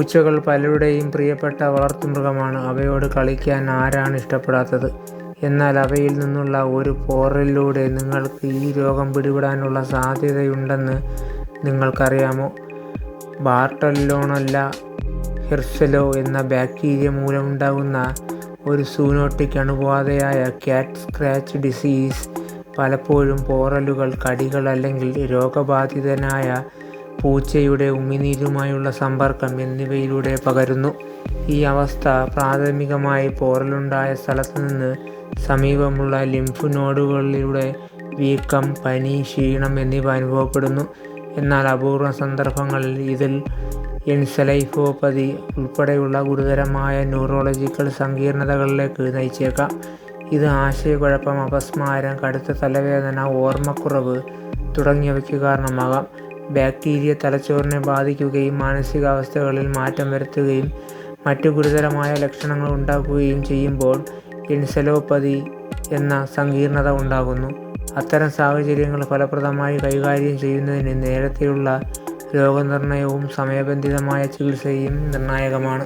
പൂച്ചകൾ പലരുടെയും പ്രിയപ്പെട്ട വളർത്തുമൃഗമാണ്. അവയോട് കളിക്കാൻ ആരാണ് ഇഷ്ടപ്പെടാത്തത്? എന്നാൽ അവയിൽ നിന്നുള്ള ഒരു പോറലിലൂടെ നിങ്ങൾക്ക് ഈ രോഗം പിടിപെടാനുള്ള സാധ്യതയുണ്ടെന്ന് നിങ്ങൾക്കറിയാമോ? ബാർട്ടലോണല്ല ഹിർഷെലോ എന്ന ബാക്ടീരിയ മൂലമുണ്ടാകുന്ന ഒരു സൂനോട്ടിക് അണുബാധയായ ക്യാറ്റ് സ്ക്രാച്ച് ഡിസീസ് പലപ്പോഴും പോറലുകൾ, കടികൾ അല്ലെങ്കിൽ രോഗബാധിതനായ പൂച്ചയുടെ ഉമിനീരുമായുള്ള സമ്പർക്കം എന്നിവയിലൂടെ പകരുന്നു. ഈ അവസ്ഥ പ്രാഥമികമായി പോറലുണ്ടായ സ്ഥലത്ത് നിന്ന് സമീപമുള്ള ലിംഫ് നോഡുകളിലൂടെ വീക്കം, പനി, ക്ഷീണം എന്നിവ അനുഭവപ്പെടുന്നു. എന്നാൽ അപൂർവ സന്ദർഭങ്ങളിൽ ഇതിൽ എൻസെഫലോപ്പതി ഉൾപ്പെടെയുള്ള ഗുരുതരമായ ന്യൂറോളജിക്കൽ സങ്കീർണതകളിലേക്ക് നയിച്ചേക്കാം. ഇത് ആശയക്കുഴപ്പം, അപസ്മാരം, കടുത്ത തലവേദന, ഓർമ്മക്കുറവ് തുടങ്ങിയവയ്ക്ക് കാരണമാകാം. ബാക്ടീരിയ തലച്ചോറിനെ ബാധിക്കുകയും മാനസികാവസ്ഥകളിൽ മാറ്റം വരുത്തുകയും മറ്റു ഗുരുതരമായ ലക്ഷണങ്ങൾ ഉണ്ടാക്കുകയും ചെയ്യുമ്പോൾ എൻസെഫലോപ്പതി എന്ന സങ്കീർണത ഉണ്ടാകുന്നു. അത്തരം സാഹചര്യങ്ങൾ ഫലപ്രദമായി കൈകാര്യം ചെയ്യുന്നതിന് നേരത്തെയുള്ള രോഗനിർണയവും സമയബന്ധിതമായ ചികിത്സയും നിർണായകമാണ്.